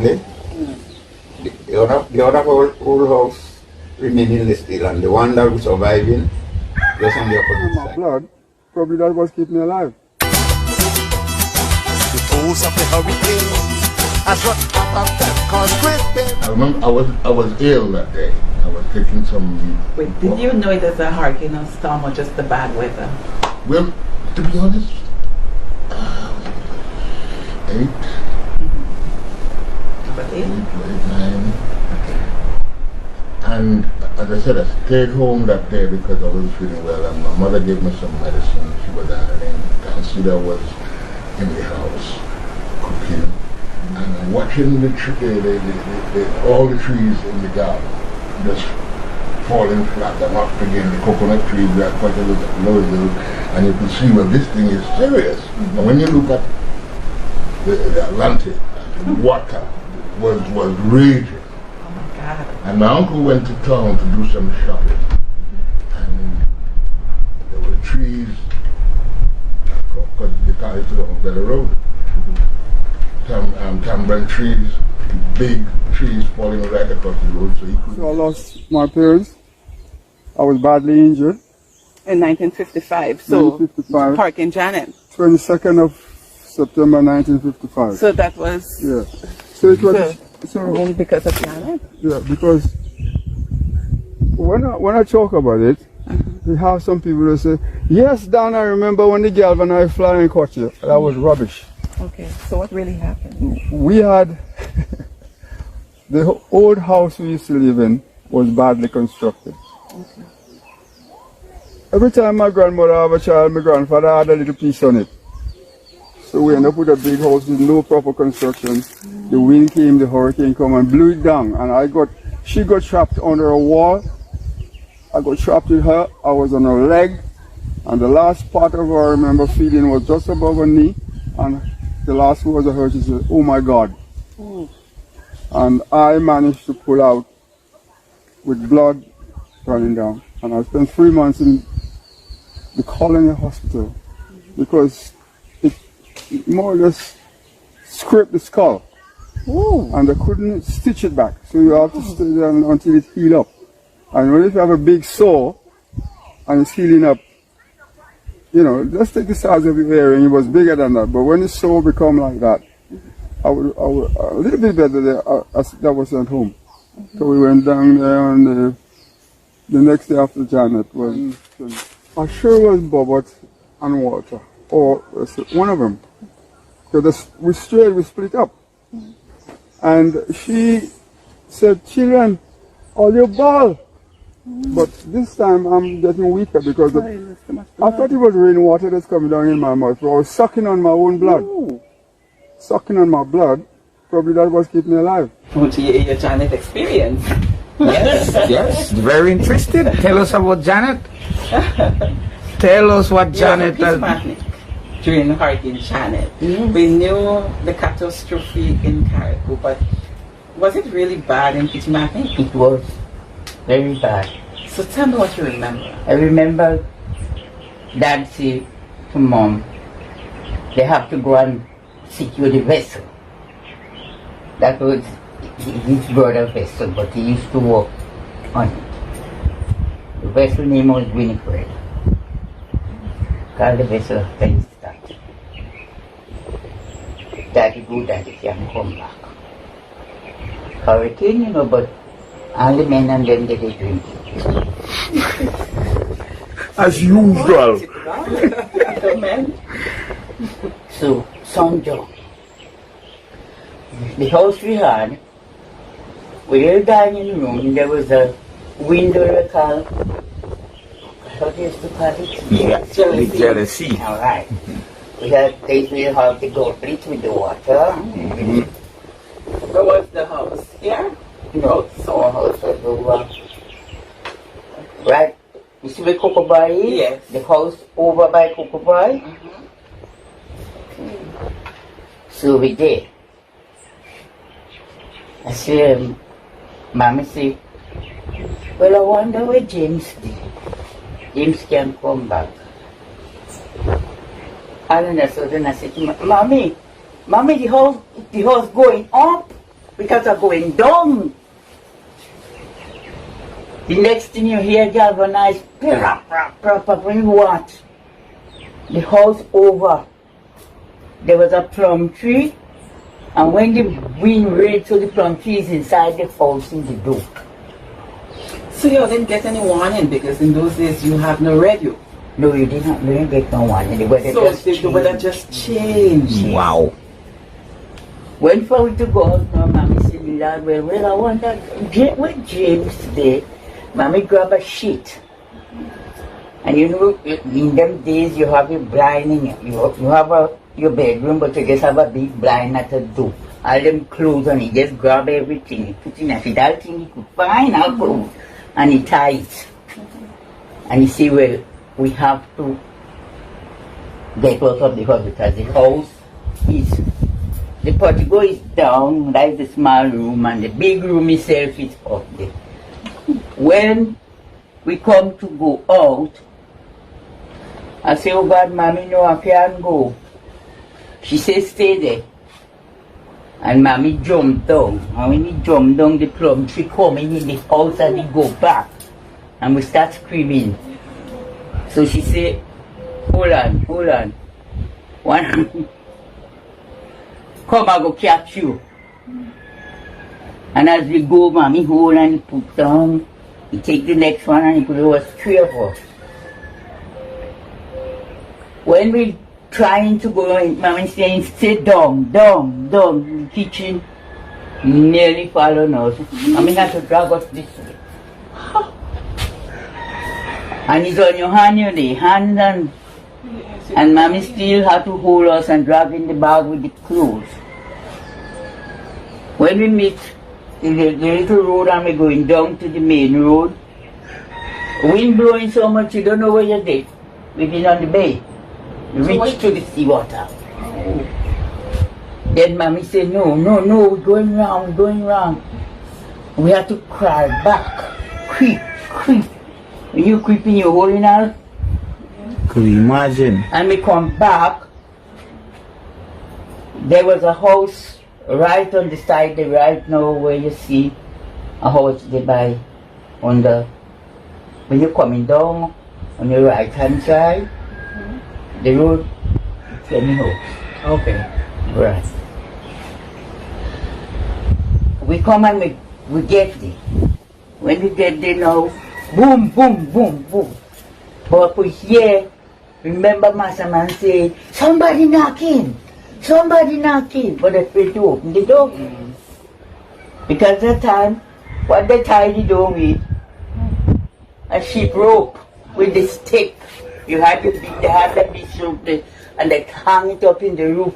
completely. The other whole house remaining still, and the one that was surviving just on the opposite My side. blood, probably that was keeping me alive. The force of the hurricane has what happened caused great pain. I remember I was ill that day. I was taking some. Wait, did you know it was a hurricane or storm or just the bad weather? Well, to be honest, 8. About 8? 9. And as I said, I stayed home that day because I wasn't feeling well, and my mother gave me some medicine. She was ironing. Consider was in the house cooking, and watching all the trees in the garden just falling flat and up again. The coconut trees were quite a low, and you can see, well, this thing is serious. And when you look at the Atlantic, the water was raging. Oh my God. And my uncle went to town to do some shopping. And there were trees, because the car is on Bella Road. Tamarind trees, big trees falling right across the road, so he couldn't. So I lost my parents. I was badly injured. In 1955, so 1955. Hurricane Janet. 22nd of September 1955. So that was Yeah. So it was. So only because of Janet? yeah, because when I talk about it, we have some people who say, "Yes, Dan, I remember when the galvanized flying caught you." That was rubbish. Okay, so what really happened? We had the old house we used to live in was badly constructed. Okay. Every time my grandmother had a child, my grandfather had a little piece on it. So we ended up with a big house with no proper construction. The wind came, the hurricane came and blew it down. And she got trapped under a wall. I got trapped with her. I was on her leg. And the last part of her, I remember feeling, was just above her knee. And the last words I heard, she said, "Oh my God." And I managed to pull out with blood running down. And I spent 3 months in the colony hospital because it more or less scraped the skull. And they couldn't stitch it back. So you have to stay there until it heals up. And when you have a big sore and it's healing up, you know, let's take the size of your earring, it was bigger than that. But when the sore become like that, I would a little bit better there, that was at home. So we went down there and the next day after Janet was, I'm sure it was Bobbert and Walter, or one of them. So we split up. And she said, "Children, all your ball." But this time I'm getting weaker because I thought it was rainwater that's coming down in my mouth. So I was sucking on my own blood. Sucking on my blood, probably that was keeping me alive. What's your Janet experience? Yes, yes, very interested. Tell us about Janet. Tell us what Janet Petite Martinique during Hurricane Janet. We knew the catastrophe in Carriacou, but was it really bad in Petite Martinique? It was very bad. So tell me what you remember. I remember Dad said to Mom, they have to go and secure the vessel. That was his brother's vessel, but he used to work on it. The vessel name was Winifred. Call the vessel after he started. Daddy go, Daddy can come back. Hurricane, you know, but all the men and them they drink it. As usual. So, Sonjo, the house we had, with our dining room, there was a window we call, how do you used to call it? Yeah, jealousy. All right. We had place where you have to go treat with the water. Where was the house? Here? No, our house was over. Right. You see where Coco Boy is? Yes. The house over by Coco Boy. So we did. I said, Mommy said, well, I wonder where James did. James can come back. And then I said to Mommy, the house going up. We because of going down. The next thing you hear galvanized, when you watch the house over, there was a plum tree, and when the wind raged, so the plum tree is inside the house in the door. So you didn't get any warning because in those days you have no radio. No, you didn't get no warning. The weather So just the weather just changed. Wow. When for we to go out, no, Mommy said, well, I want that. When James there, Mommy grab a sheet. And you know, in them days, you have a blind in it. You have your bedroom, but you just have a big blind at the door. All them clothes on it, just grab everything. You put in a feed, all thing you could find, all clothes. And he ties. And he say, well, we have to get out of the house because the house is, the portico is down, that's the small room, and the big room itself is up there. When we come to go out, I say, oh God, Mommy, no, I can't go. She says, stay there. And Mommy jumped down. And when he jumped down, the plum tree coming in the house and he go back. And we start screaming. So she said, hold on. One, come, I go catch you. And as we go, Mommy hold and he put down. He take the next one and he put over 3 of us. When we trying to go in, Mommy saying, sit down, the kitchen nearly fall on us. Mommy had to drag us this way. And it's on your hand, you know, hand and Mommy still had to hold us and drag in the bag with the clothes. When we meet in the little road and we're going down to the main road, wind blowing so much you don't know where you're dead. We've been on the bay. Reach to the seawater. Then Mommy said, no, we're going wrong. We have to crawl back. Creep. When you creeping, you're holding out. Could you imagine? And we come back. There was a house right on the side there right now where you see a house there by on the, when you're coming down on your right hand side. The road, anyhow. Okay. Right. We come and we get there. When we get there now, boom. But we hear, remember Master Man say, somebody knocking. But they're afraid to open the door. Because that time, what they tie the door with, a sheep rope with the stick. You had to beat the and they hang it up in the roof.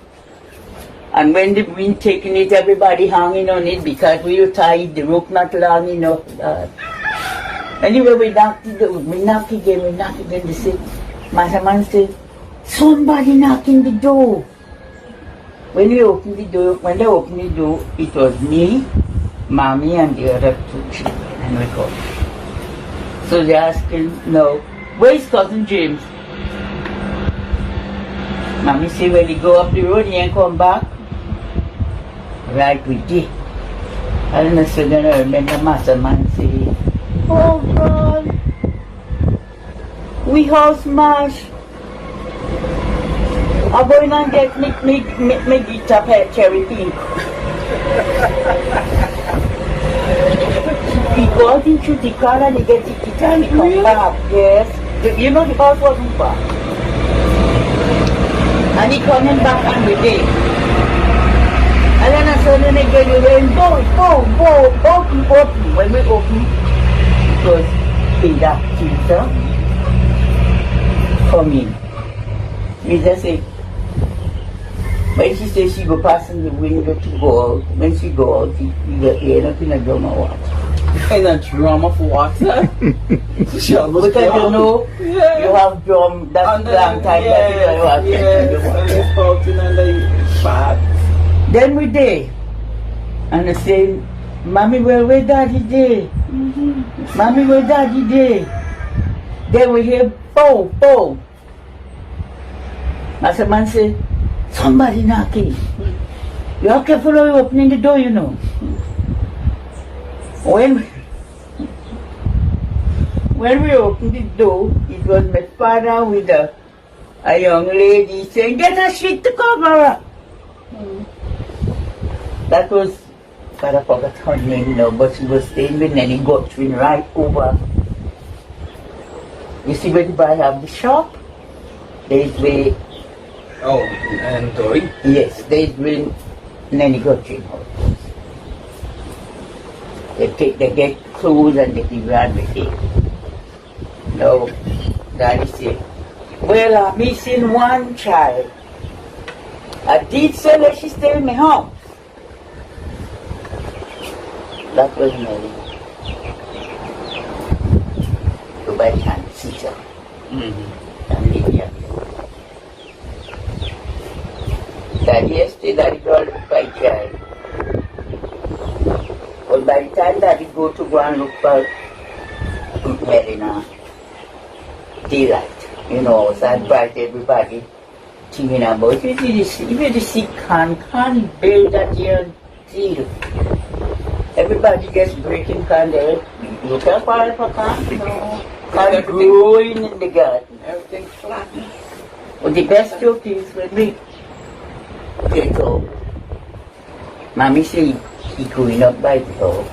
And when the wind taking it, everybody hanging on it because we were tied, the rope not long enough. Anyway, we knocked again, they said, Master Man said, somebody knocking the door. When they opened the door, it was me, Mommy, and the other 2 children, and we go. So they're asking, no, where's Cousin James? Mommy said, when he go up the road, he ain't come back. Right, we did. And then sudden I remember Master Man say, oh God, we house smash. I'm going and get me guitar cherry pink. He got into the car and he gets the guitar and he come back, yes. You know the house wasn't far. And he coming back on the day. And then suddenly again we went boom, open. When we open, it was Peter coming. We just say, when she says she go past in the window to go out, when she go out, you end up in a drum of water. In a drum of water? Because you know, you have drum, that's a long time that you have it's floating under your back. Then we there, and they say, Mommy, where Daddy there? Mommy, where Daddy there? Then we hear, boom. Master Man say, somebody knocking. You are careful how you opening the door, you know. When we opened the door, it was my father with a young lady saying, "Get a sheet to cover her." That was, I forgot her name now, but she was staying with Nelly Gotrin right over. You see where the boy have the shop? There's where. Oh, and Dory? Yes, there's where Nelly Gotrin house. They get clothes and they give everything. No, Daddy said, "Well, I'm missing one child. I did say that she stay in my house." That was Nelly. So by chance, sister. And Lydia. Daddy yesterday, Daddy got a fight child. But by the time Daddy go to go and look for Melina, daylight, you know, so I invite everybody thinking about it. If you see can't build that here deal. Everybody gets breaking can there. You can't find for can, can growing in the garden. Everything flat. But the best joke is when we get up, Mommy say he going up by the house.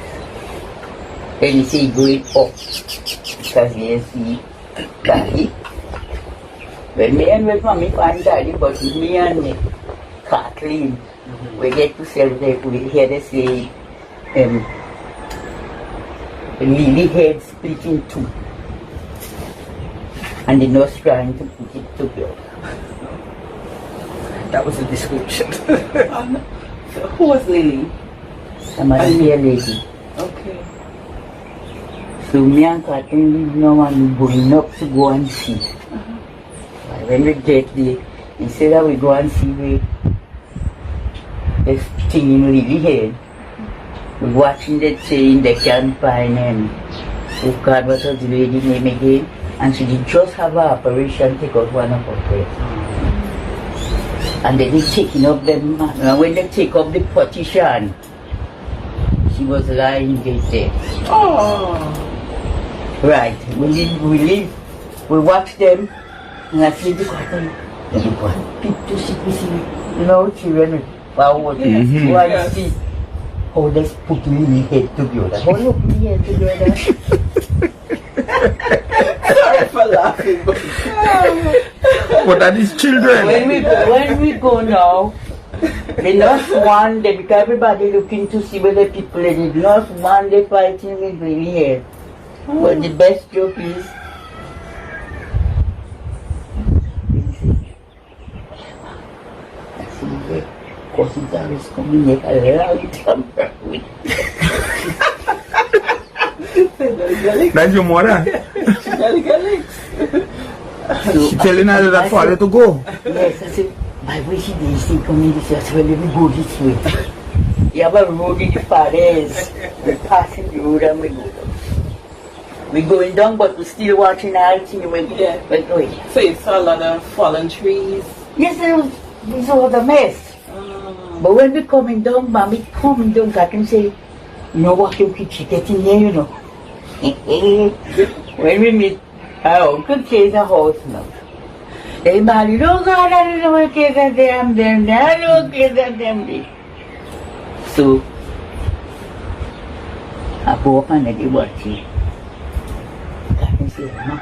Then he say he going up because he see Daddy. When me and with Mommy find Daddy, but me and Kathleen, we get to celebrate. We hear they say Lily head split in two, and the nurse trying to put it together. That was the description. So who was Lily? I'm a dear lady. Okay. So me and Kathleen live now and going up to go and see. When we get there, instead of we go and see the thing in Lily head, we're watching the chain, they can't find him. Oh God, what was the lady name again? And she did just have an operation, take out one of her breasts. And then they taking up them, and when they take up the partition, she was lying there. Oh. Right, we watch them, and I see the quarter, and the one, peep to see, you know, children, wow, Yes. see. Oh, let's put Lily head together. Oh, look, Lily head together. Sorry for laughing, but But are these children? When we go now, the nurse one, they because everybody looking to see whether people in the nurse one, they fighting with Lily head. But the best joke is, cousins are always coming here a long time. That's your mother. She telling her that father to go. Yes, I said, my way she did see coming this way, I said, well, let me go this way. You have a road in the forest. We're passing the road and we go down. We're going down, but we're still watching our thing. We're going. So you saw a lot of fallen trees. Yes, we saw the mess. But when we're coming down, Mommy coming down, Captain say, you know what, you keep getting here, you know. When we meet our uncle K's house now. Everybody, oh God, I don't know what K's are them, I don't know what K's are them. So, I go up and let you watch it. Captain say, Ma,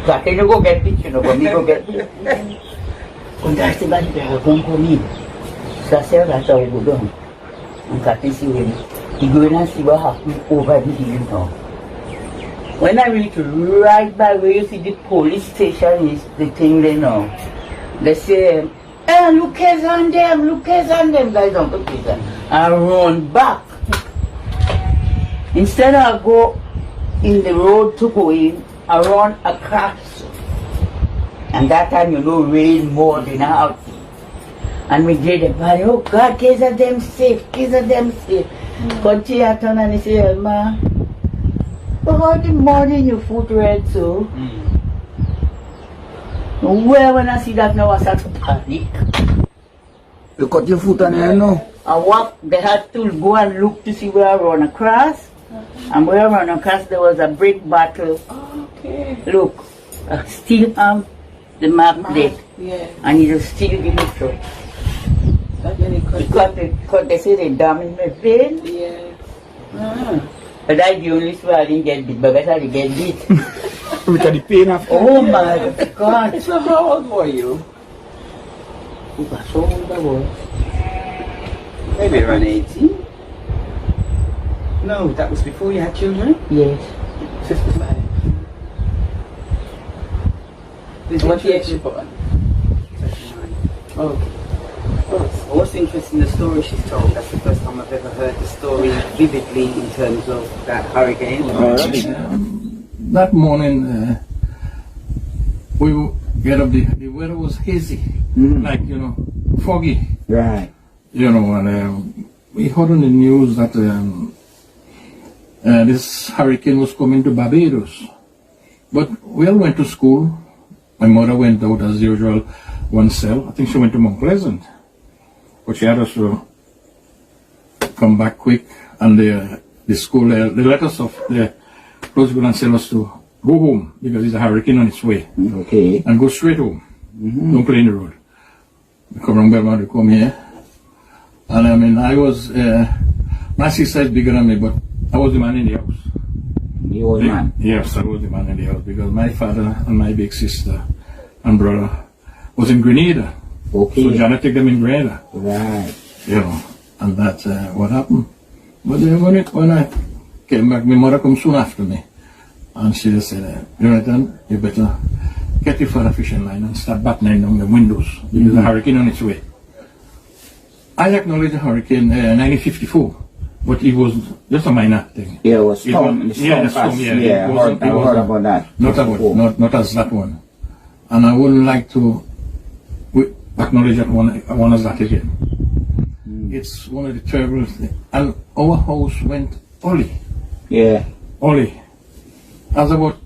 Captain, you go get picture, you know, but me go get picture. And that's the bad guy don't come in. So I said, that's how we go down. And Captain see him. He go in and see what happened over the hill now. When I reach right by where you see the police station is the thing there now. They say, hey, look at on them, guys don't look at them. I run back. Instead of go in the road to go in, I run across. And that time, you know, rain more than out. And we did it, but oh God, kids are them safe. But she had turned and he said, Ma, but how the morning your foot red so? Well, when I see that now, I start to panic. You cut your foot on here now? I walk, they had to go and look to see where I run across. And where I run across, there was a brick bottle. Okay. Look, I still have the map plate. Yeah. And he just still give me through. That many Cut, they say they damaged my vein. Yeah. Ah. But I the only way I didn't get bit, but I didn't get bit. Look at the pain of. Oh my God. So how old were you? So old I was. Maybe around 18. No, that was before you had children? Yes. 55. What year she born? 39. Okay. What's interesting, the story she's told, that's the first time I've ever heard the story vividly in terms of that hurricane. That morning, we get up, the weather was hazy, like, foggy. Right. And we heard on the news that this hurricane was coming to Barbados. But we all went to school. My mother went out as usual, one cell. I think she went to Mount Pleasant. But she had us to come back quick. And the school, they let us off the principal and tell us to go home because there's a hurricane on its way. Okay. And go straight home. Don't play in the road. We come from Belmont to come here. And I mean, I was, my sister is bigger than me, but I was the man in the house. You was man? Yes, I was the man in the house because my father and my big sister and brother was in Grenada. Okay. So Janet took them in Grenada. Right. And that's what happened. But then when I came back, my mother come soon after me. And she just said, Jonathan, you better get your father fishing line and start battening down the windows because the hurricane on its way. I acknowledge the hurricane 1954, but it was just a minor thing. Yeah, it was storm. The storm yeah, I heard about that. Not as that one. And I wouldn't like to acknowledge that one as that again. It's one of the terrible things. And our house went Ollie. Yeah. Ollie. As about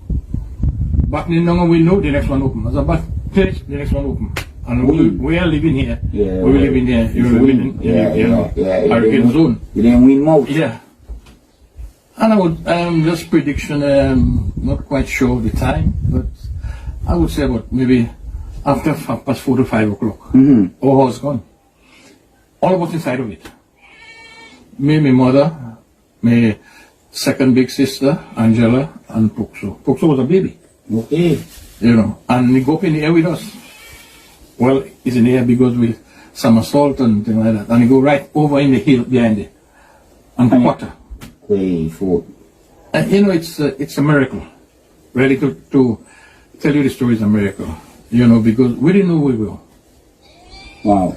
battening down a window, the next one open. As about the next one open. And we are living here. Yeah. We live in here. You're living in hurricane zone. You didn't win most. Yeah. And I would just prediction, not quite sure of the time, but I would say about maybe after 4 to 5 o'clock. Our house gone. All of us inside of it. Me, my mother, my second big sister, Angela, and Puxo. Puxo was a baby. Okay. And he go up in the air with us. Well, he's in the air because with some assault and things like that. And he go right over in the hill behind it. And quarter. And it's a miracle. Really to tell you the story is a miracle. Because we didn't know where we were. Wow.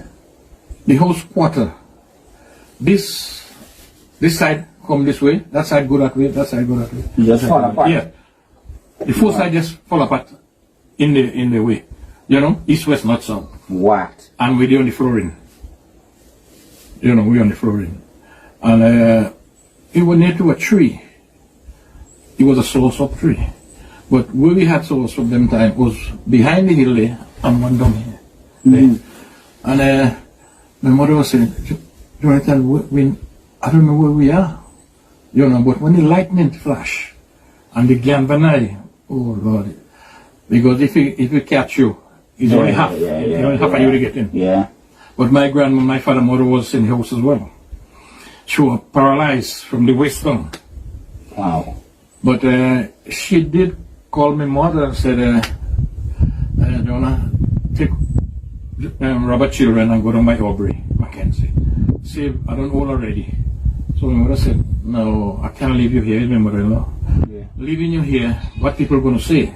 The house quarter. This side come this way, that side go that way, that side go that way. You just fall apart. Yeah. The four side just fall apart in the way. East, west, north, south. What? And we're on the flooring. We're on the flooring. And it was near to a tree. It was a source tree. But where we had source of them time was behind the hill there and one down here. And my mother was saying, Jonathan, I don't know where we are. But when the lightning flash and the galvanize, oh Lord, because if we catch you, it's only half. Only half of you to get in. Yeah. But my grandma, my father, mother was in the house as well. She was paralyzed from the waist down. Wow. But she did call my mother and said, Donna, take Robert children and go down by Aubrey, Mackenzie. See, I don't own already. So my mother said, no, I can't leave you here, my mother-in-law. Yeah. Leaving you here, what people are going to say?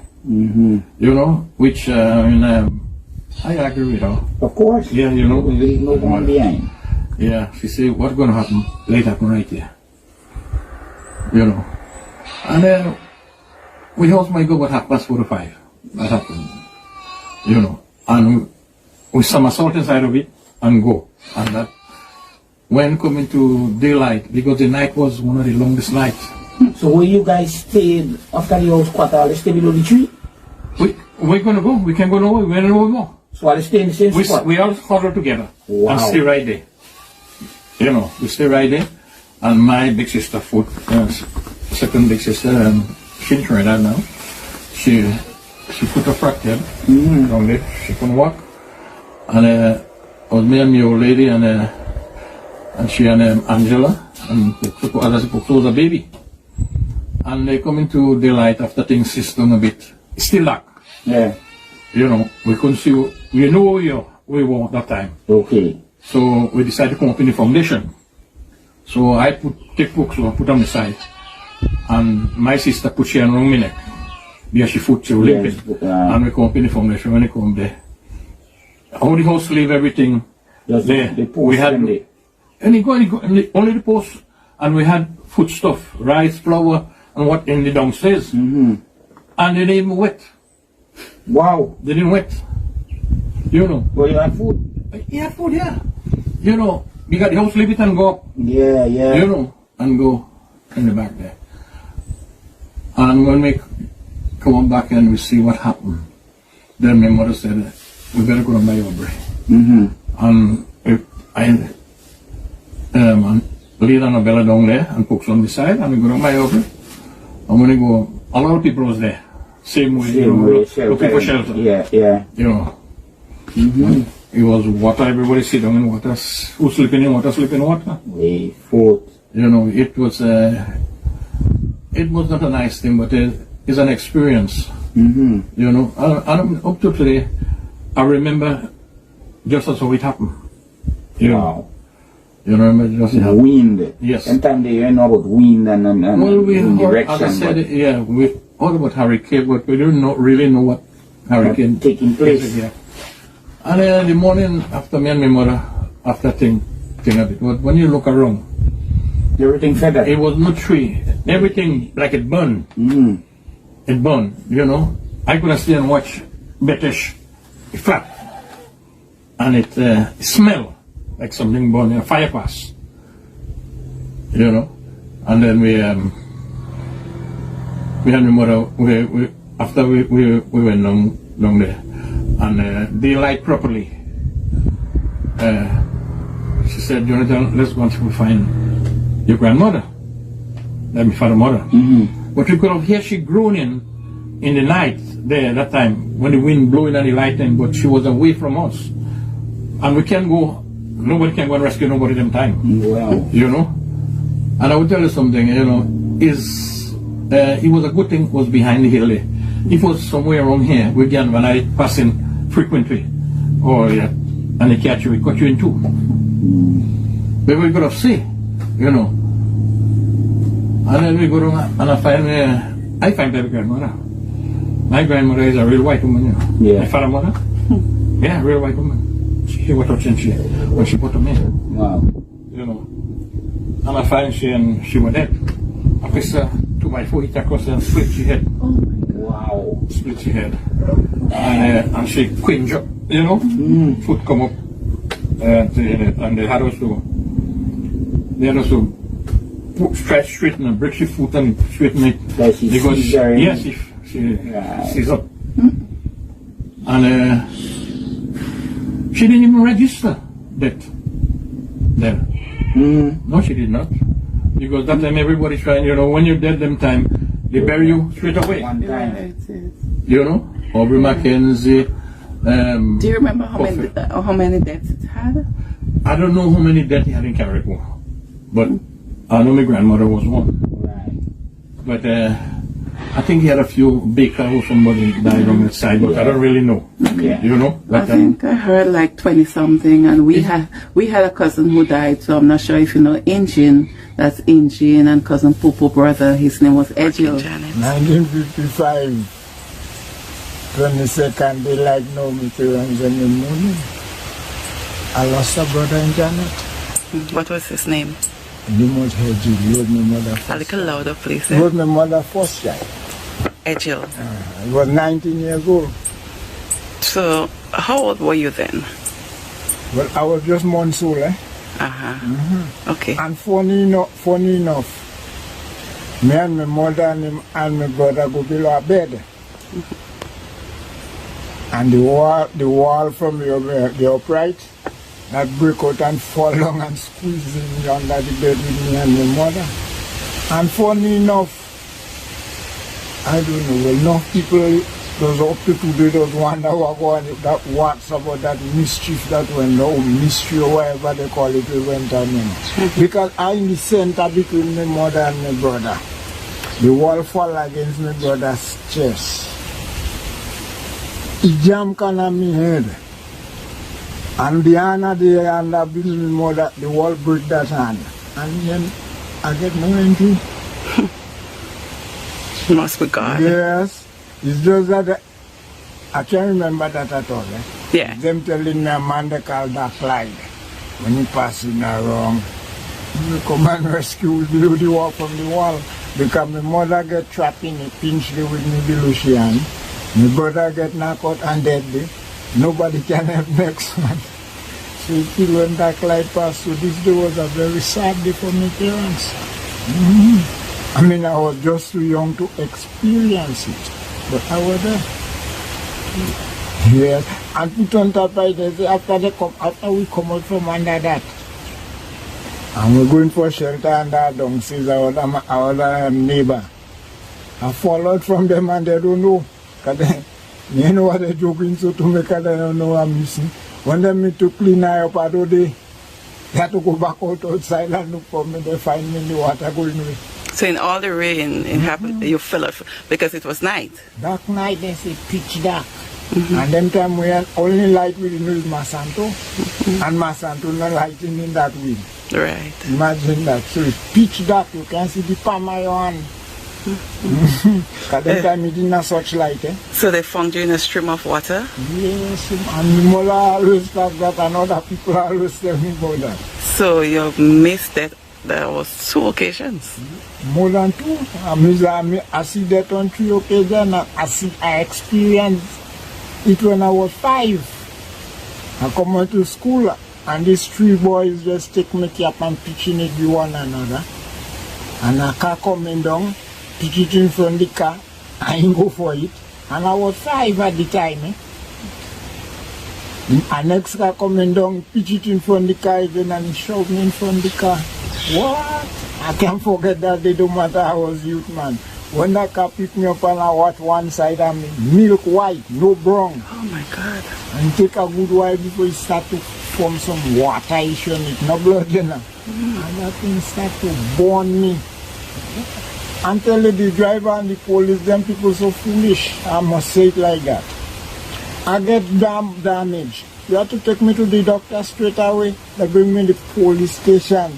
Which, I agree with her. Of course. Yeah, We leave no one behind. Yeah, she said, what's going to happen? Let it happen right here. And then, we also might go about 4 to 5. That happened. And with some assault inside of it, and go. And that, when coming to daylight, because the night was one of the longest nights. So where you guys stayed after the house quarter, they stay below the tree? We're going to go. We can't go nowhere. We don't know where we go. So are they stay in the same spot? We all huddle together Wow. and stay right there. You know, we stay right there. And my big sister, second big sister, she's in Trinidad now. She put a fracture down there. She couldn't walk. And it was me and my old lady and she and Angela and the others was a baby. And they come into daylight after things sit down a bit. It's still dark. Yeah. You know, we couldn't see, we know where we were that time. Okay. So we decided to come up in the foundation. So I take books and put on the side. And my sister put she on my neck. Because she foot she was limping. And we come up in the foundation when we come there. All the house leave everything there. We had only the post, and we had food stuff, rice, flour, and what in the downstairs. And they didn't even wet. Wow. They didn't wet. You know. Well, you had food? You had food, yeah. You know, we got the house leave it and go up. Yeah, yeah. You know, and go in the back there. And when we come back and we see what happened, then my mother said, we better go and buy Aubrey. And I laid Annabella down there and put on the side and we go to my Aubrey. And when we go, a lot of people was there. Same way, looking for shelter. Yeah, yeah. You know. It was water, everybody sit down in water. Who sleeping in water, sleep in water. Food. You know, it was not a nice thing, but it's an experience. You know, and up to today, I remember just as how it happened. You know, you remember just how wind. Yes. Sometimes they know about wind and well, we heard, direction. as I said, yeah, we heard about hurricane, but we didn't really know what hurricane taking place. Yeah. And in the morning after me and my mother, after thing a bit, but when you look around, everything feathered. It was no tree. Everything like it burned. It burned, you know. I could stay and watch British flat. And it smelled like something burning, a fire pass. You know. And then we had my mother, after we went down there. And daylight properly. She said, Jonathan, let's go and find your grandmother. That's my father's mother. But we could have heard she groaning in the night there that time when the wind blowing and the lightning, but she was away from us. And we can't go, nobody can go and rescue nobody them time. Wow. You know? And I will tell you something, you know, it was a good thing was behind the hill there. If it was somewhere around here, we can, when I passing frequently, or yeah, and they catch you, we cut you in two. But we got to see, you know. And then we go to, and I find my grandmother. My grandmother is a real white woman, you know. Yeah. My father's mother, yeah, real white woman. She was touching she when she put them in. Wow. You know. And I find she was dead. I press her 2x4 hit across and split her head. Oh my God. Wow. Split her head. And she cringe up, you know. Foot come up. And they had us to straighten and break her foot and straighten it. Like she because sees her. yes, she's up. And she didn't even register that then. No, she did not. Because that time everybody's trying, you know, when you're dead them time, they bury you straight away. One time. You know? Aubrey Mackenzie. Do you remember how many deaths it had? I don't know how many deaths he had in Carriacou. But I know my grandmother was one. Right. But I think he had a few baker or somebody died on that side, but I don't really know. Yeah. You know? But, I think I heard like 20 something, and we had a cousin who died, so I'm not sure if you know Injin. That's Injin and cousin Popo brother. His name was Edgil. 1955. 22nd daylight no materials in the morning. I lost a brother in Janet. What was his name? You must have Edgil. Was my mother first. A little louder, please. He was my mother first child. Edgil. He was 19 years old. So, how old were you then? Well, I was just months old, eh? Okay. And funny enough, me and my mother and my brother go below a bed. And the wall from the upright, that break out and fall down and squeeze in under the bed with me and my mother. And funny enough, I don't know, enough people, those up to today, those wonder what's about that mischief that went on, mystery or whatever they call it, we went on, you know. Because I'm in the center between my mother and my brother. The wall fall against my brother's chest. It jam can on my head. And the hand of the hand of my mother, the wall break that hand. And then I get no entry. Must be God. Yes. It's just that I can't remember that at all. Eh? Yeah. Them telling me a man they call that Clyde. When he passing around, he come and rescue below the wall from the wall. Because my mother get trapped in a pinch there with me below she hand. My brother get knocked out and dead there. Nobody can help next one. So it when that Clyde passed. So this day was a very sad day for my parents. I mean, I was just too young to experience it. But I was there. Yes. And put on top of it, after we come out from under that. And we're going for shelter under dung, says our neighbor. I fall out from them and they don't know. You know what they're joking so to make, because they don't know I'm missing. When they meet to clean her up, they had to go back outside and look for me. They find me in the water going away. So in all the rain, it happened, you fell off because it was night. Dark night, they say pitch dark. And them time we had only light with the Masanto. And Masanto not lighting in that wind. Right. Imagine that. So it's pitch dark, you can see the palm of your hand. Because that time it didn't have such light. Eh? So they found you in a stream of water? Yes, and the mother always talk that and other people always tell me about that. So you missed that. There was 2 occasions. More than 2. I see that on 3 occasions. I experienced it when I was 5. I come out to school and these 3 boys just take me up and pitching it with one another. And a car coming down, pick it in front of the car, I go for it. And I was 5 at the time. Eh? And next car coming down, pitch it in front of the car again and shove me in front of the car. What? I can't forget that day, no matter I was youth, man. When that car picked me up and I watched one side of me, milk white, no brown. Oh my God. And take a good while before it start to form some water issue on it, no blood, you know. And that thing start to burn me. Until the driver and the police, them people so foolish, I must say it like that. I get damaged. You have to take me to the doctor straight away. They bring me to the police station.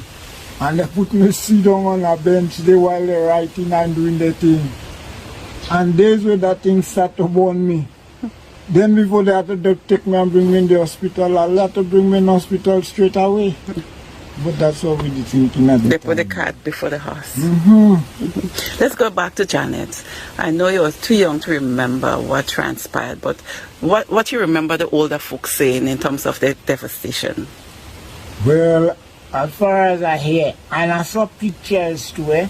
And they put me sit down on a bench there while they're writing and doing the thing. And days where that thing start to burn me. Then before they had to take me and bring me in the hospital, I had to bring me in the hospital straight away. But that's what we did thinking at the time. They put the cart before the horse. Let's go back to Janet. I know you were too young to remember what transpired, but what you remember the older folks saying in terms of the devastation? Well, as far as I hear, and I saw pictures too, eh?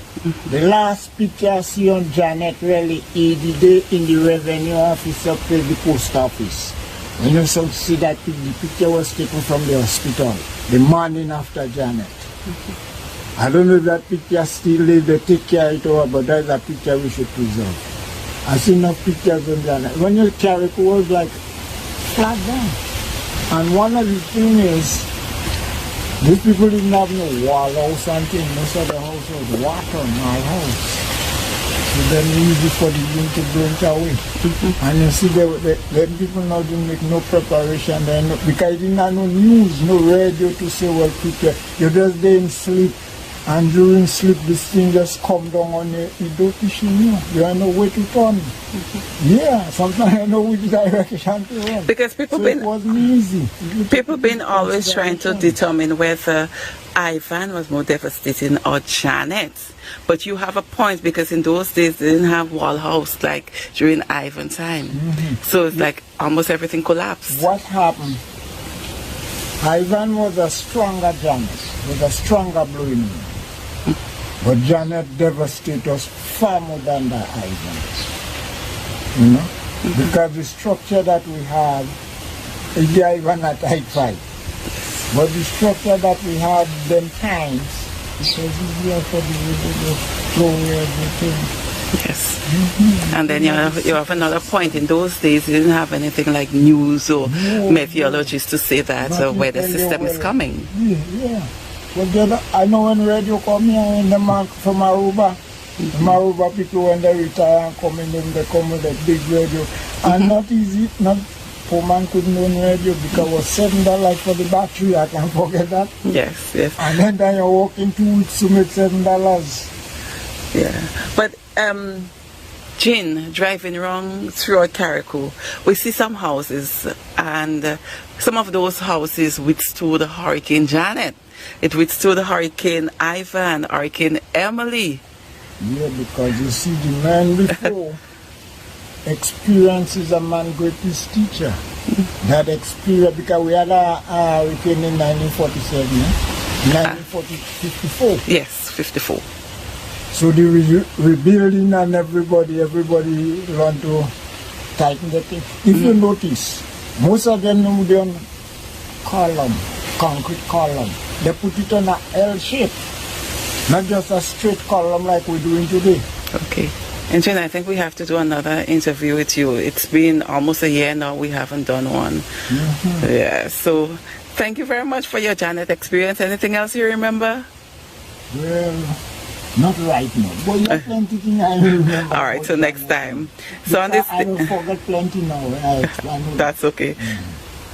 The last picture I see on Janet really is the day in the revenue office up to the post office. When you see that the picture was taken from the hospital, the morning after Janet. I don't know if that picture still lives, they take care of it over, but that's a picture we should preserve. I see enough pictures on Janet. When you Carriacou was like flat down. And one of the things is, these people didn't have no wall house and things. Most of the house was water in our house. So then easy for the wind to blow it away. And you see, the people now didn't make no preparation. Because they didn't have no news, no radio to say, well, prepare. You're just there in sleep. And during sleep, this thing just come down on you. You don't issue you. You have no way to turn. Yeah, sometimes I know which direction to run. Because people so it wasn't easy. People been always trying to determine whether Ivan was more devastating or Janet. But you have a point, because in those days they didn't have wall house like during Ivan's time. So it's like almost everything collapsed. What happened? Ivan was a stronger Janet, was a stronger blowing. But Janet devastated us far more than the Ivan. You know? because the structure that we have is the even at height 5. But the structure that we had them times, it was easier for the river to flow everything. Yes. And then you have another point. In those days, you didn't have anything like news or meteorologists to say that where the system is coming. Yeah. But I know when radio come here in the mark from Aruba, Maruba people when they retire and come in, they come with a big radio. And not easy, not poor man couldn't own radio because it was $7 for the battery. I can't forget that. Yes. And then you walk in 2 weeks to make $7. Yeah. But Jane, driving around throughout Carriacou, we see some houses, and some of those houses withstood Hurricane Janet. It withstood Hurricane Ivan, Hurricane Emily. Yeah, because you see the man before experience is a man greatest teacher. That experience, because we had a hurricane in 1947, 1954. Yes, 54. So the rebuilding and everybody learned to tighten the thing. If you notice, most of them are on column, concrete column. They put it on a L shape, not just a straight column like we're doing today. Okay. And Jen, I think we have to do another interview with you. It's been almost a year now we haven't done one. Yeah, so thank you very much for your Janet experience. Anything else you remember? Well, not right now, but you have plenty things I remember. All right, so next time. So on this, I will forget plenty now. That's okay.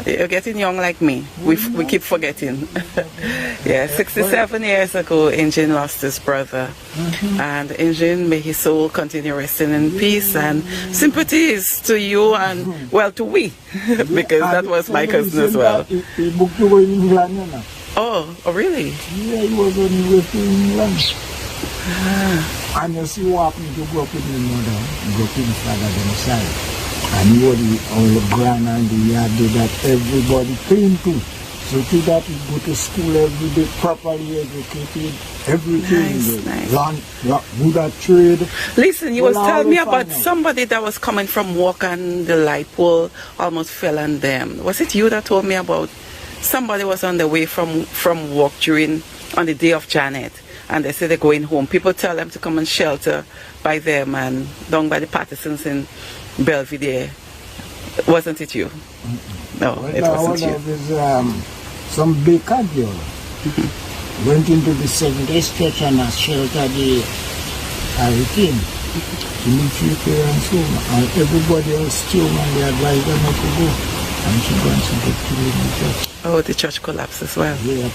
You're getting young like me. We keep forgetting. Yeah, 67 years ago, Injin lost his brother. And Injin, may his soul continue resting in peace, and sympathies to you and, well, to we, because that was my cousin as well. He booked to go in England, you know. Oh, really? Yeah, he was on his way to England. And you see what happened to grow up with his mother, grow up with his father on the side. And he was all the grand and the yard did that everybody clean too. So to that he go to school every day, properly educated, everything. Nice. Learn good at trade. Listen, you was telling me about somebody that was coming from work and the light pole almost fell on them. Was it you that told me about somebody was on the way from work on the day of Janet, and they said they're going home. People tell them to come and shelter by them and down by the Pattersons in Belvedere. Wasn't it you? No, well, it wasn't you. Some baker girl went into the Seventh-day Church and sheltered the hurricane. She moved few parents home and everybody else still and they advised her not to go. And she got to get killed in the church. Oh, the church collapsed as well. Yeah,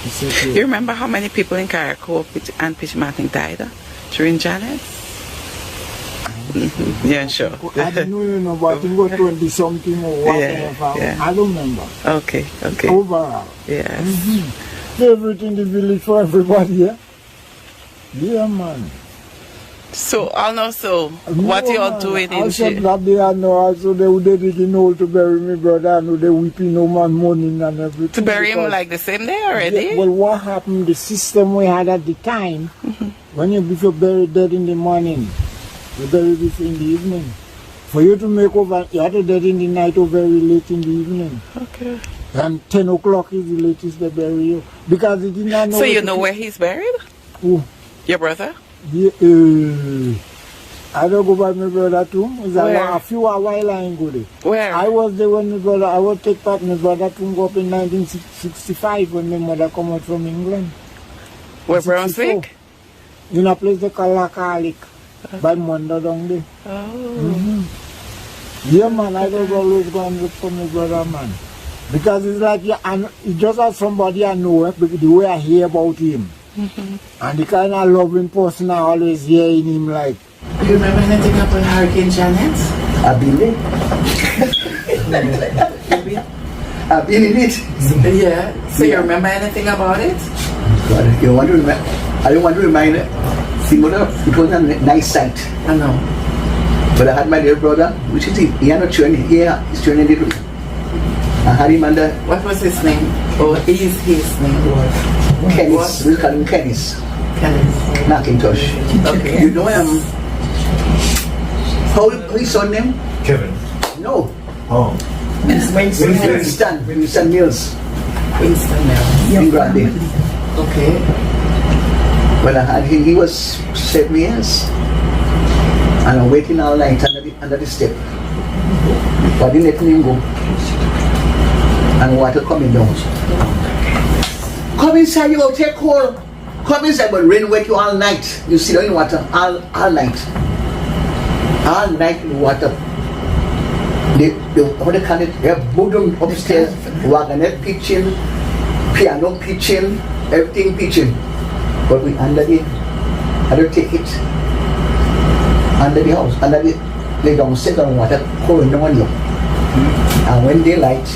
you remember how many people in Carriacou and Petite Martinique died during Janet? Yeah, sure. I don't know, but it was 20 something or whatever. Yeah. I don't remember. Okay. Overall. Yes. Everything in the village for everybody, yeah? Yeah, man. So, also, what you all doing in jail? That day I know, also they would digging hole to bury me brother, I know they whipping no man morning and everything. To bury him like the same day already? Yeah, well, what happened, the system we had at the time, when you bury dead in the morning, you bury it in the evening. For you to make over, you had to dead in the night or very late in the evening. Okay. And 10 o'clock is the latest they bury you. Because they did not know. So you know where he's buried? Who? Your brother? Yeah, I don't go by my brother too. It's a few a while I ain't go there. Where? I was there when my brother, I would take part my brother to go up in 1965 when my mother come out from England. Where, Brunswick? In a place they call Lacalic. By Monday down there. Oh. Yeah, man, I was always going to look for my brother, man. Because it's like, it's just as somebody I know, the way I hear about him. And the kind of loving person I always hear in him, like. Do you remember anything about Hurricane Janet? I've been there. I've been in it. Yeah. So you remember anything about it? God, you want to remember? I don't want to remind it. See, mother, it was a nice sight. I know. But I had my little brother, which is he had no training here, he's training little. I had him under. What was his name? Or is his name? Kennis. We'll call him Kennis. Kennis. Macintosh. Okay. You know him. How his son name? Kevin. No. Oh. Winston Mills. Winston Mills. In Grande. Okay. Well, I had him, he was 7 years. And I'm waiting all night under the step. But I didn't let him go. And water coming down. Come inside, you go take cold. Come inside, but rain wet you all night. You sit down in water all night. All night in water. What they call it? They have bedroom upstairs, wagonette pitching, piano pitching, everything pitching. But we under the, I don't take it. Under the house, under the, they don't sit on water, pouring on you. And when daylight,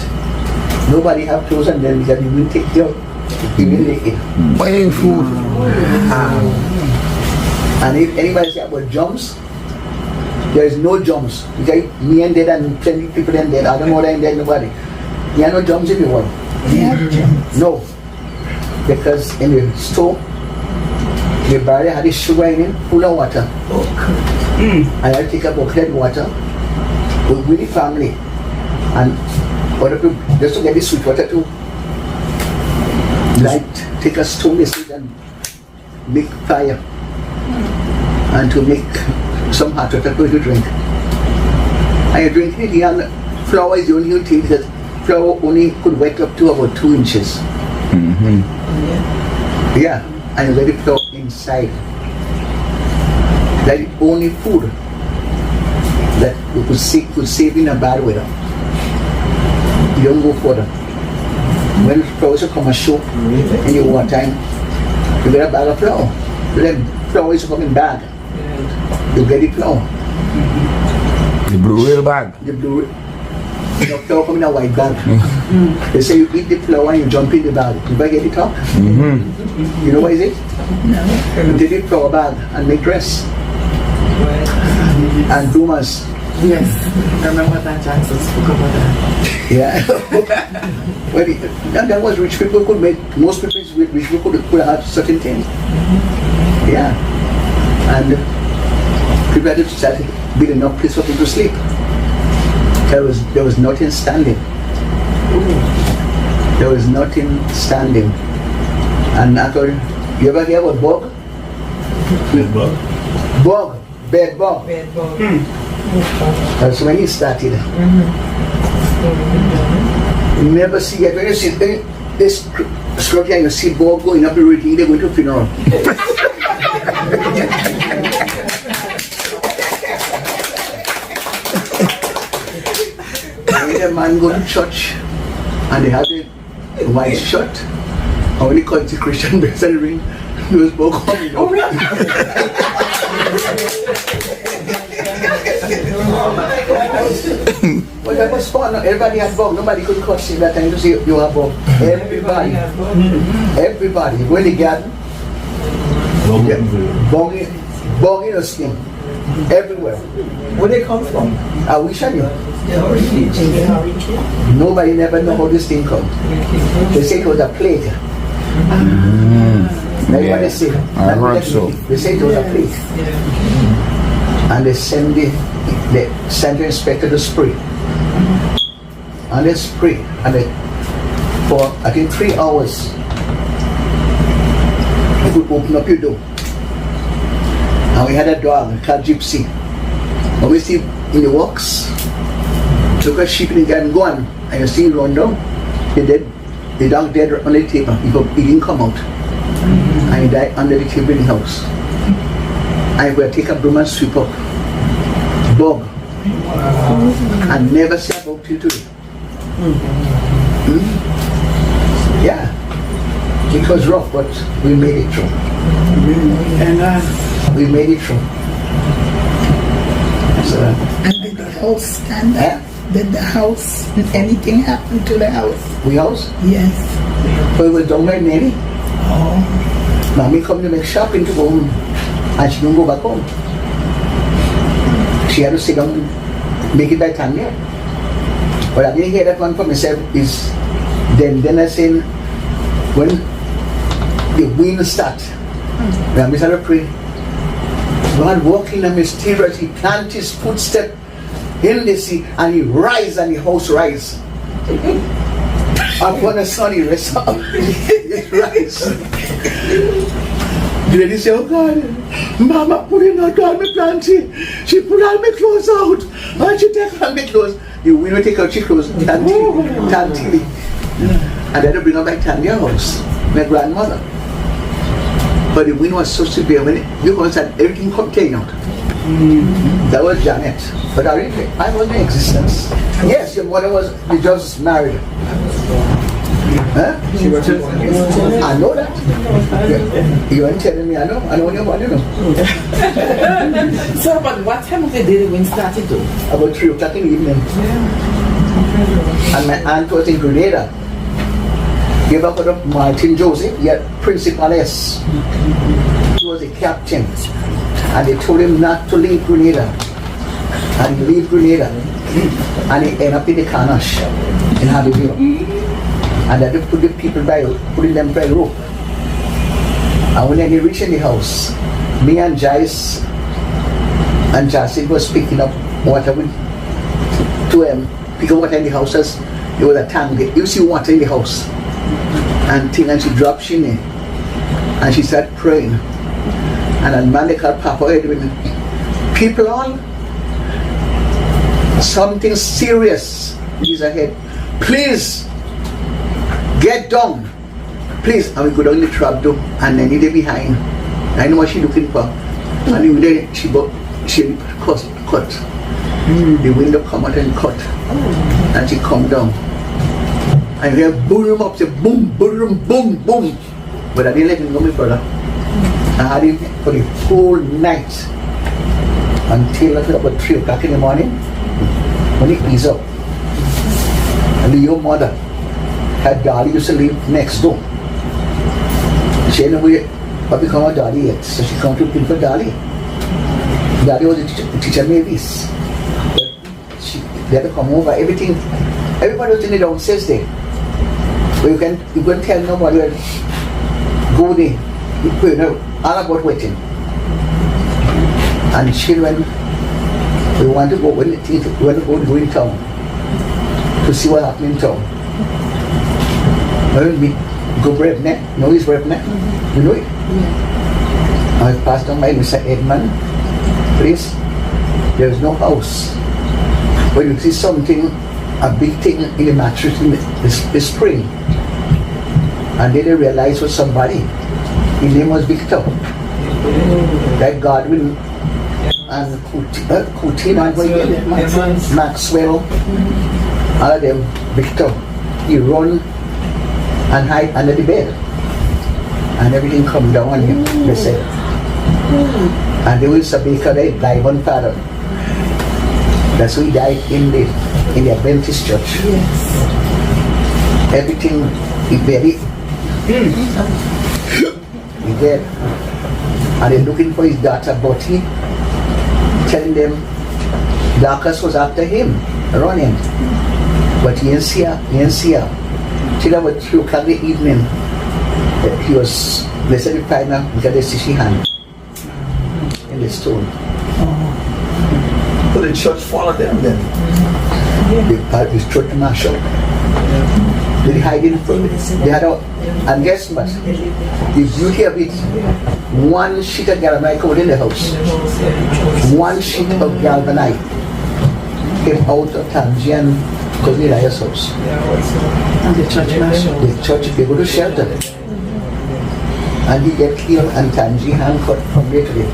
nobody have clothes and then because you will take them, you will take it. Buying food. And if anybody say about jumps, there is no jumps. Because me and dead and 20 people and dead, I don't know what I'm dead, nobody. There are no jumps in the world. No. Because in the store, the barrier had the sugar in it, full of water. And I take a bucket of water with the family. And other people, just to get the sweet water to light, take a stone and make fire. And to make some hot water for you to drink. And you drink it, and flour is the only thing that flour only could wet up to about 2 inches. Yeah, and you let it flour inside. That is only food that you could save in a bad weather. You don't go further. When flowers come and show in your water time, you get a bag of flour. Then flowers come in bag. You get the flour. The blue whale bag. The blue flour come in a white bag. They say you eat the flour and you jump in the bag. You ever get it up? You know what is it? No. You take the flour bag and make dress. And bloomers. Yes, I remember that Jackson spoke about that. Yeah. Well, that was rich people could make, most people rich people could have certain things. Yeah. And people had to start building enough place for people to sleep. There was nothing standing. There was nothing standing. And I thought, you ever hear about bug? Bug. Bug. Bed bug. Bed bug. That's when he started. You never see it. When you see this structure and you see bug going up the road, they're going to funeral. When a man go to church and they have a white shirt, and when he consecration bells and ring, those bug coming up. Well, that was fun. Everybody had bug. Nobody could cross in that time to say you have bug. Everybody. Everybody. When they get bug in the skin. Everywhere. Where they come from? I wish I knew. Nobody never know how this thing comes. They say it was a plague. That's what they say. I heard so. They say it was a plague. And they send the center inspector to spray. And they spray. And they, for I think 3 hours, you could open up your door. And we had a dog called Gypsy. And we see in the walks, took a sheep in the garden, go on, and you see him run down. The dog dead on the table. He didn't come out. And he died under the table in the house. I will take a broom and sweep up. Bug. And never say about you today. Yeah. It was rough, but we made it through. And we made it through. So, and did the house stand up? Did the house, did anything happen to the house? The house? Yes. But it was down by Nelly. Oh. Mommy come to make shopping to go home. And she don't go back home. She had to sit down and make it by Tanya. But I didn't hear that one for myself is then I said when the wind start, when I pray, God walking in mysterious, he plant his footstep in the sea, and he rise and the house rise. Upon the sun he rests up. It rise. The lady say, oh God, Mama put in her all my planty. She put all my clothes out. And she take all my clothes. The wind will take out your clothes. Tanti. And then they bring her back to their house. My grandmother. But the wind was so severe when you understand everything came out. That was Janet. But I was in existence. Yes, your mother was just married. Huh? She was just, I know that. You weren't telling me, I know what you know. So, but what time of the day the wind started though? About 3 o'clock in the evening. And my aunt was in Grenada. You ever heard of Martin Joseph? Yeah, Principal S. He was a captain. And they told him not to leave Grenada. And he leave Grenada. And he ended up in the Carnash in Harveyville. And they put the people putting them by rope. And when they reached in the house, me and Jace and Jacid was picking up water to pick up water in the house. As it was a tank. You see water in the house. And she dropped in there. And she started praying. And a man they called Papa Edwin, people on, something serious is ahead. Please, get down. Please. And we go down the trap door and then they behind. I know what she's looking for. And then she cut. The window come out and cut. And she come down. And we hear boom up, say boom, boom, boom, boom. But I didn't let him go me further. I had him for the whole night until about 3 o'clock in the morning when he eased up. And your mother, her daddy used to live next door. She didn't know what become her daddy yet, so she come to looking for daddy. Daddy was a teacher Mavis. They had to come over, everything. Everybody was in the downstairs there. But you can't tell nobody where go there. You know, all about waiting. And children, we want to go in town to see what happened in town. When we go Brevnet, you know his Brevnet? You know it? I passed on by Mr. Edmund place. There's no house. But you see something, a big thing in the mattress in the spring. And then they realized it was somebody. His name was Victor. That Godwin and Coutin and Maxwell, all of them, Victor. He run and hide under the bed. And everything come down on him, they said. And there was a baker there, died one father. That's why he died in the Adventist church. Yes. Everything he buried. He dead. And they're looking for his daughter Botty, telling them Darkus was after him, running. But he didn't see her. Till about 3 o'clock in the evening, they said the final because they see she hand in the stone. So the church followed them then. This church marshal. They hide in front. They had and guess what? The beauty of it, one sheet of galvanite came in the house. One sheet of galvanite came out of Tangian Cornelius' house. And the church marshal. The church, they go to shelter. And he get killed and Tangi hand cut from day to day.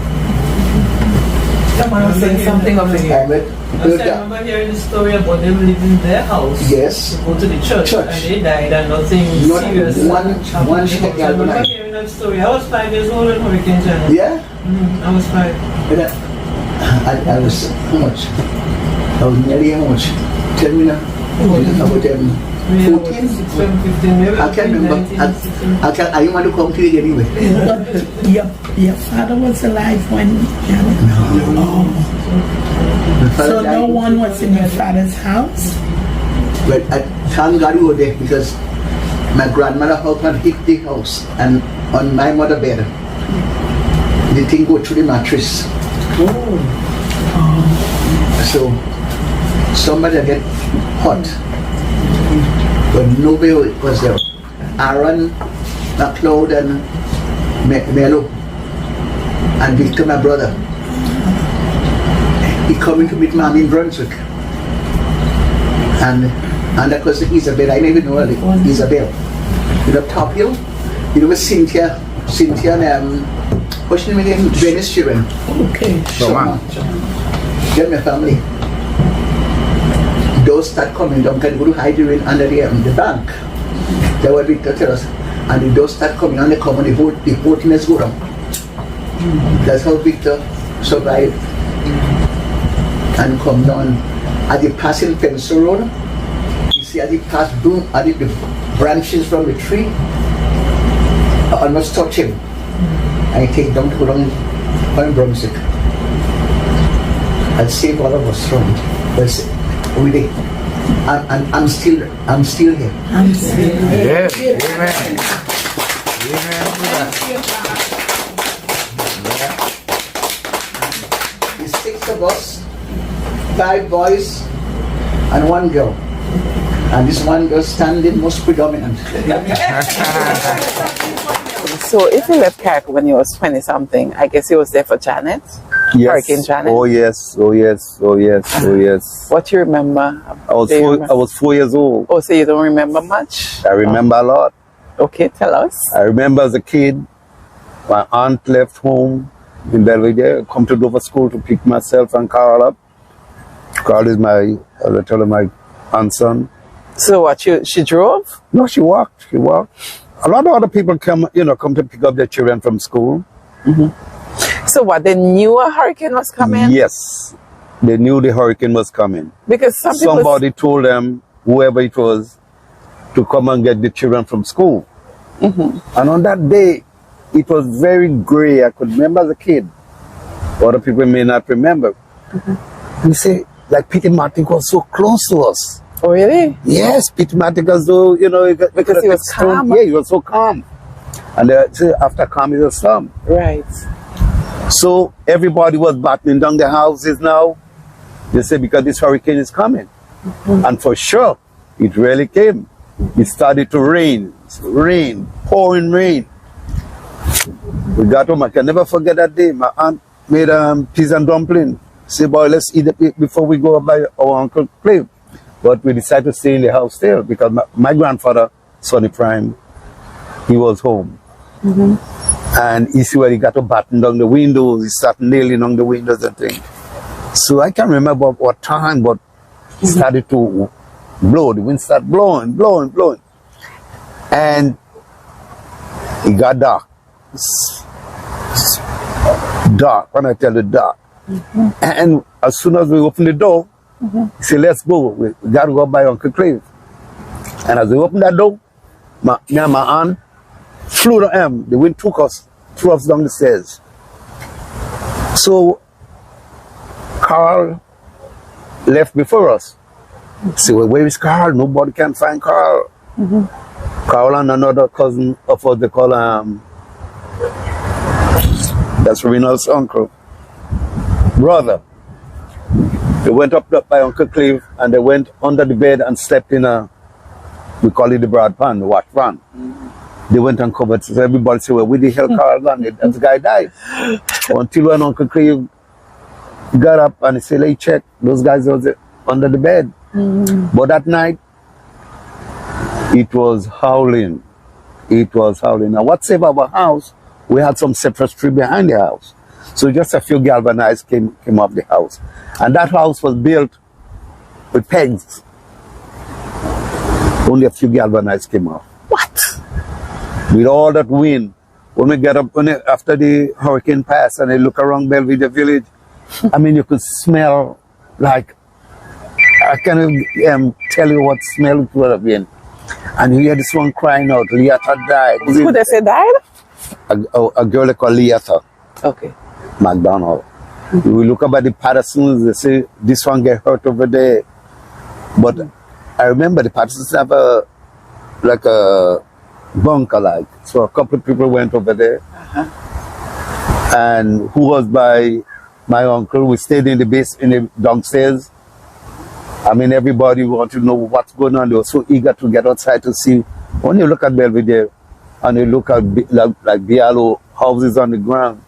Someone was saying something of it. I remember hearing the story about them living in their house. Yes. To go to the church. And they died and nothing serious. One sheet of I remember galvanite. hearing that story. I was 5 years old when Hurricane Janet. Yeah? I was 5. I was how much? I was nearly how much? Tell me now. About 14? 15, maybe. I can't remember. I didn't want to come to it anyway. Your father was alive when so no one was in your father's house? Well, I thank God we were there because my grandmother helped me hit the house and on my mother's bed. The thing go through the mattress. So somebody get hot. But nobody was there. Aaron, McLeod, and Melo, and Victor, my brother. He coming to meet Mommy in Brunswick. And that was Isabel. I never know her, Isabel. You know Top Hill? You know Cynthia and what's her name again? Venice children. Okay. So get my family. Those start coming down, can go to hide you in under the bank. They were Victor tell us. And those start coming and they come and the whole thing is go down. That's how Victor survived and come down. As they passing Pencil Road, you see as they pass boom, as the branches from the tree almost touch him. And he take down to go down on Brunswick. I'd save all of us from this. We did. I'm still here. I'm still Yes, amen. The 6 of us, 5 boys and 1 girl. And this 1 girl standing most predominant. So if you left Carriacou when you was 20 something, I guess you was there for Janet? Yes. Hurricane Janet? Oh yes. What you remember? I was 4 years old. Oh, so you don't remember much? I remember a lot. Okay, tell us. I remember as a kid, my aunt left home in Belvedere, come to Dover School to pick myself and Carl up. Carl is my aunt's son. So what, she drove? No, she walked. A lot of other people come to pick up their children from school. Mm-hmm. So what, they knew a hurricane was coming? Yes, they knew the hurricane was coming. Because somebody told them, whoever it was, to come and get the children from school. Mm-hmm. And on that day, it was very gray. I could remember as a kid. Other people may not remember. Mm-hmm. And you say, like Petite Martinique was so close to us. Oh, really? Yes, Petite Martinique as though, because he was calm. Yeah, he was so calm. And after calm is a storm. Right. So everybody was battling down the houses now. They say because this hurricane is coming. Mm-hmm. And for sure, it really came. It started to rain, pouring rain. We got home. I can never forget that day. My aunt made peas and dumpling. Say, boy, let's eat it before we go by our Uncle Clive. But we decided to stay in the house still because my grandfather, Sonny Prime, he was home. Mm-hmm. And he see where he got to batten down the windows. He started nailing on the windows and things. So I can't remember what time, but it started to blow. The wind started blowing. And it got dark. Dark, when I tell you dark. Mm-hmm. And as soon as we opened the door, he said, let's go. We got to go by Uncle Clive. And as we opened that door, me and my aunt flew to him. The wind threw us down the stairs. So Carl left before us. Say, well, where is Carl? Nobody can find Carl. Mm-hmm. Carl and another cousin of us, they call that's Renal's uncle, brother. They went up by Uncle Clive and they went under the bed and slept in we call it the broad pan, the wash pan. Mm-hmm. They went and covered. So everybody said, well, where the hell Carl gone? That guy died. Until when Uncle Clive got up and he said, hey, check, those guys was under the bed. Mm-hmm. But that night, it was howling. Now, what saved our house, we had some cypress tree behind the house. So just a few galvanized came off the house. And that house was built with pegs. Only a few galvanized came off. What? With all that wind. When we get up, after the hurricane passed and I look around Belvedere village, I mean, you could smell like, I can't even tell you what smell it would have been. And you hear this one crying out, Leatha died. Who they say died? A girl called Leatha. Okay. McDonald. Mm-hmm. We look about the Pattersons, they say, this one get hurt over there. But I remember the Pattersons have a bunker so a couple of people went over there. Uh-huh. And who was by my uncle, we stayed in the base, in the downstairs. I mean, everybody wanted to know what's going on. They were so eager to get outside to see. When you look at Belvedere and you look at like Bialo houses on the ground,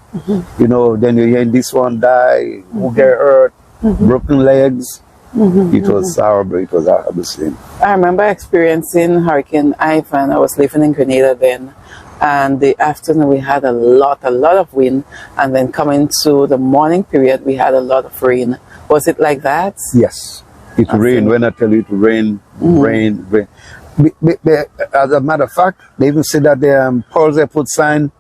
you know, then you hear this one die, who get hurt, broken legs. It was horrible. It was a horrible scene. I remember experiencing Hurricane Ivan. I was living in Grenada then, and the afternoon we had a lot of wind, and then coming to the morning period we had a lot of rain. Was it like that? Yes, it rained. When I tell you it rained, rain. As a matter of fact, they even said that the Paul's Airport sign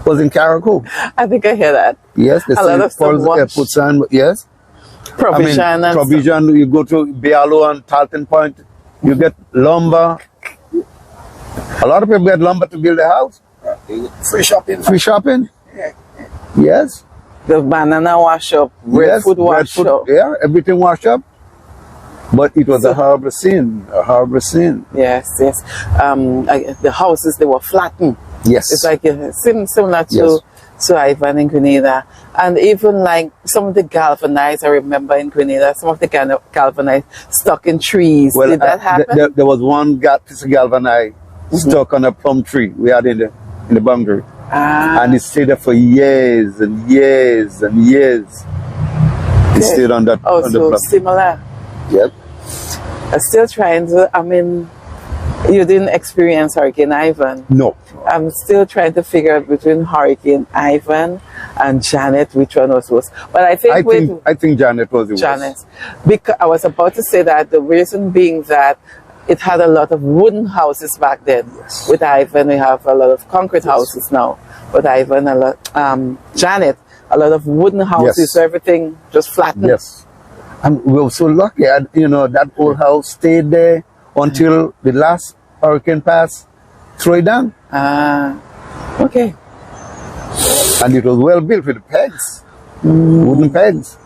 was in Carriacou. I think I hear that. Yes, they said Paul's Airport sign. Yes. Provision, I mean, provision. You go to Bialo and Tarleton Point, you get lumber. A lot of people get lumber to build a house. Free shopping. Free shopping. Yes. The banana wash up, red food wash up. Yeah, everything wash up. But it was a horrible scene. A horrible scene. Yes, yes. The houses, they were flattened. Yes. It's like similar to Ivan in Grenada. And even like some of the galvanized, I remember in Grenada, some of the galvanized stuck in trees. Well, did that happen? There was one piece of galvanized stuck on a plum tree we had in the boundary. And it stayed there for years and years and years. It stayed on that. Oh, on so the similar. Yep. I'm still trying to, I mean, you didn't experience Hurricane Ivan. No. I'm still trying to figure out between Hurricane Ivan and Janet which one was worse. But I think Janet was the worst. Janet. Because I was about to say that the reason being that it had a lot of wooden houses back then. Yes. With Ivan, we have a lot of concrete houses now. With Ivan, Janet, a lot of wooden houses, so everything just flattened. Yes. And we were so lucky, you know, that old house stayed there until the last hurricane passed, throw it down. Okay. And it was well built with pegs, wooden pegs.